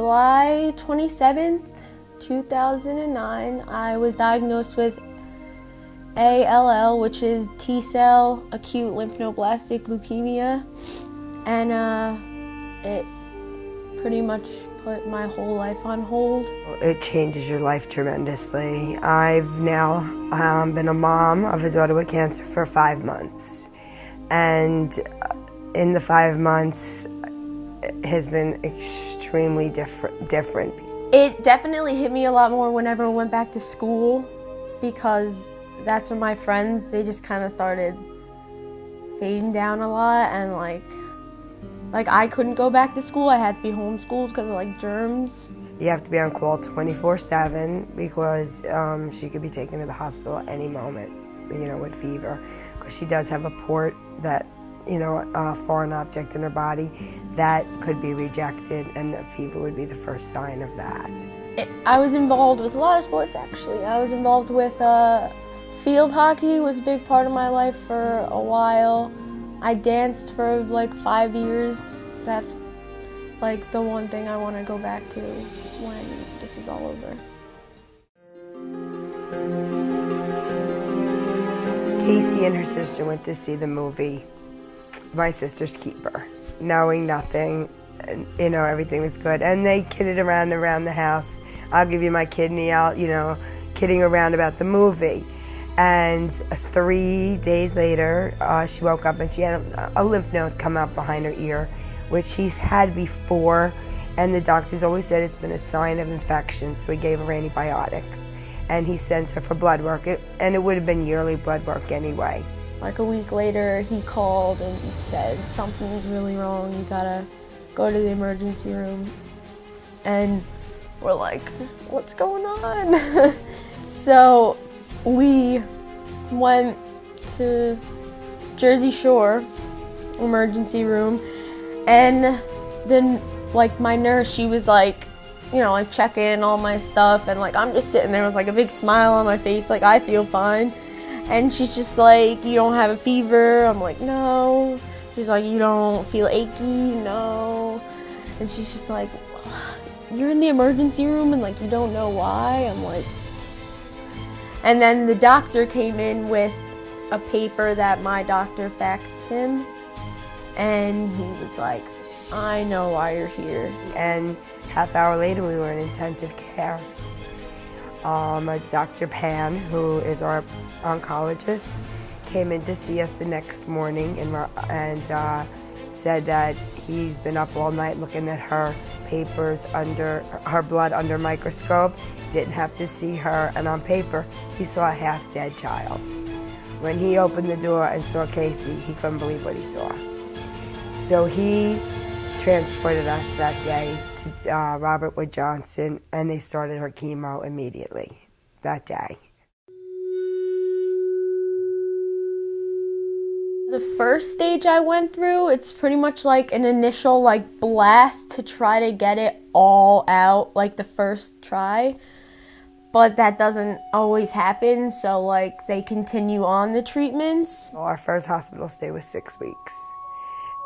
July 27th, 2009, I was diagnosed with ALL, which is T-cell acute lymphoblastic leukemia, and it pretty much put my whole life on hold. It changes your life tremendously. I've now been a mom of a daughter with cancer for 5 months, and in the 5 months it has been extremely different. It definitely hit me a lot more whenever I went back to school, because that's when my friends, they just kind of started fading down a lot, and like I couldn't go back to school. I had to be homeschooled because of like germs. You have to be on call 24/7 because she could be taken to the hospital at any moment, with fever, because she does have a port that, a foreign object in her body that could be rejected, and the fever would be the first sign of that. I was involved with a lot of sports, actually. I was involved with field hockey, was a big part of my life for a while. I danced for like 5 years. That's like the one thing I want to go back to when this is all over. Casey and her sister went to see the movie My Sister's Keeper, knowing nothing, and, everything was good. And they kidded around the house. I'll give you my kidney out, kidding around about the movie. And 3 days later, she woke up and she had a lymph node come out behind her ear, which she's had before, and the doctors always said it's been a sign of infection, so he gave her antibiotics. And he sent her for blood work, and it would have been yearly blood work anyway. Like a week later, he called and said, something's really wrong, you gotta go to the emergency room. And we're like, what's going on? So we went to Jersey Shore emergency room, and then my nurse, she was like, checking all my stuff, and I'm just sitting there with a big smile on my face, I feel fine. And she's just like, you don't have a fever? I'm like, no. She's like, you don't feel achy? No. And she's just like, you're in the emergency room and you don't know why? I'm like, and then the doctor came in with a paper that my doctor faxed him, and he was like, I know why you're here. And half hour later, we were in intensive care. Dr. Pan, who is our oncologist, came in to see us the next morning and said that he's been up all night looking at her papers, under her blood under microscope, didn't have to see her, and on paper, he saw a half-dead child. When he opened the door and saw Casey, he couldn't believe what he saw. So he transported us that day to Robert Wood Johnson, and they started her chemo immediately that day. The first stage I went through, it's pretty much like an initial blast to try to get it all out, the first try. But that doesn't always happen, so they continue on the treatments. Our first hospital stay was 6 weeks.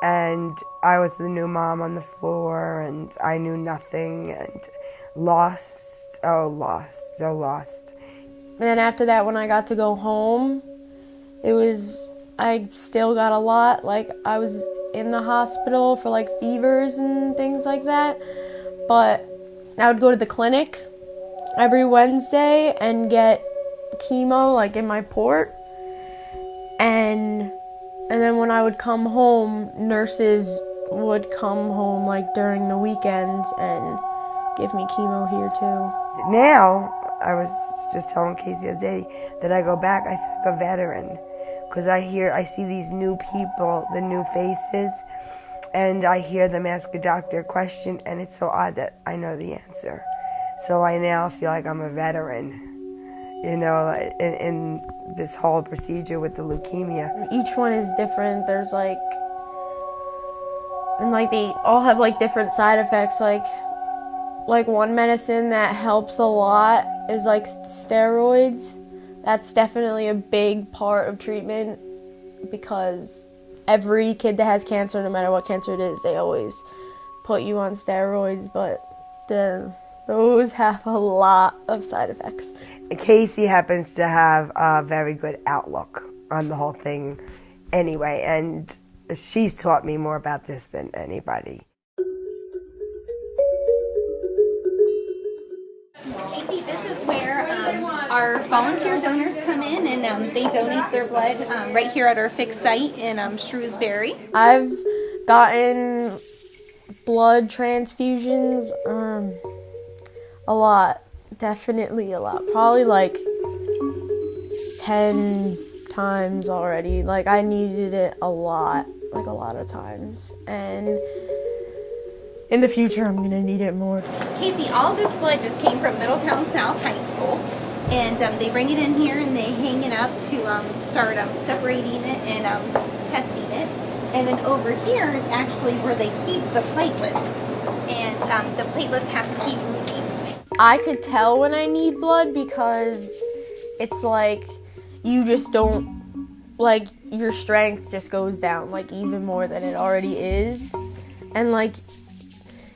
And I was the new mom on the floor, and I knew nothing, and lost, so lost. And then after that, when I got to go home, I still got a lot. I was in the hospital for fevers and things like that. But I would go to the clinic every Wednesday and get chemo in my port. And then when I would come home, nurses would come home during the weekends and give me chemo here too. Now, I was just telling Casey the other day that I go back, I feel like a veteran. Because I see these new people, the new faces, and I hear them ask a doctor a question, and it's so odd that I know the answer. So I now feel like I'm a veteran, in this whole procedure with the leukemia. Each one is different. There's and they all have different side effects. One medicine that helps a lot is steroids. That's definitely a big part of treatment, because every kid that has cancer, no matter what cancer it is, they always put you on steroids. But those have a lot of side effects. Casey happens to have a very good outlook on the whole thing anyway, and she's taught me more about this than anybody. Casey, this is where our volunteer donors come in and they donate their blood right here at our fixed site in Shrewsbury. I've gotten blood transfusions a lot, definitely a lot, probably like 10 times already. Like, I needed it a lot, like a lot of times, and in the future I'm gonna need it more. Casey, all this blood just came from Middletown South High School, and they bring it in here and they hang it up to start separating it and testing it. And then over here is actually where they keep the platelets, and the platelets have to keep moving. I could tell when I need blood because it's like you just don't, like, your strength just goes down, like, even more than it already is. And like,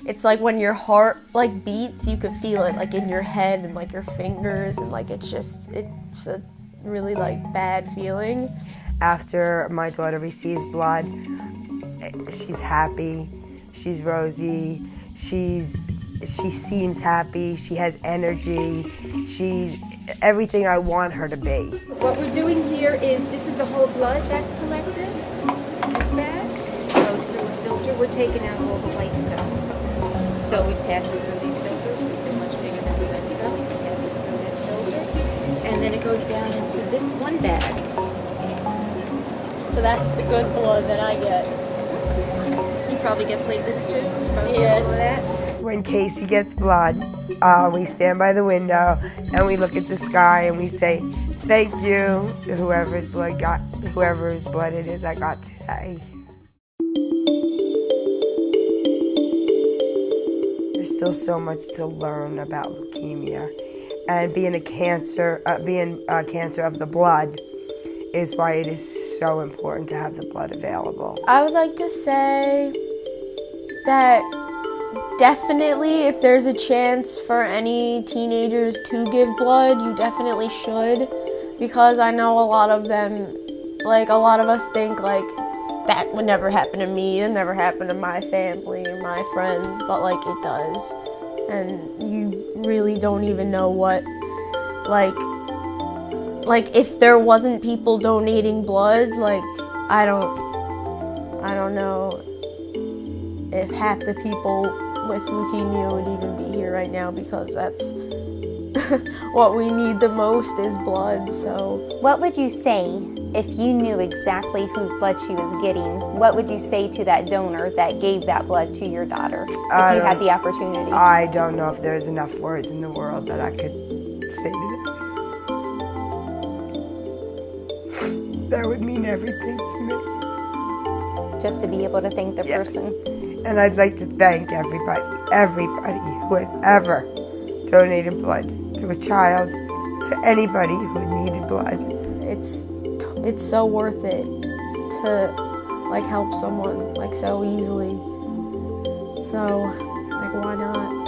it's like when your heart like beats, you can feel it like in your head and like your fingers, and like it's a really like bad feeling. After my daughter receives blood, she's happy, she's rosy, she seems happy, she has energy, she's everything I want her to be. What we're doing here is, this is the whole blood that's collected in this bag. It goes through a filter. We're taking out all the white cells. So it passes through these filters, which are much bigger than the red cells. It passes through this filter, and then it goes down into this one bag. So that's the good blood that I get. You probably get platelets too? Yes. All of that? When Casey gets blood, we stand by the window and we look at the sky and we say, "Thank you to whoever's blood it is I got today." There's still so much to learn about leukemia, and being a cancer of the blood is why it is so important to have the blood available. I would like to say that definitely, if there's a chance for any teenagers to give blood, you definitely should, because I know a lot of them, like a lot of us think like that would never happen to me, it never happened to my family or my friends, but like it does, and you really don't even know what, like if there wasn't people donating blood, like I don't know if half the people with leukemia would even be here right now, because that's what we need the most is blood. So what would you say if you knew exactly whose blood she was getting? What would you say to that donor that gave that blood to your daughter if you had the opportunity? I don't know if there's enough words in the world that I could say to them. That would mean everything to me. Just to be able to thank the person. And I'd like to thank everybody who has ever donated blood to a child, to anybody who needed blood. It's so worth it to like help someone like so easily. So like why not?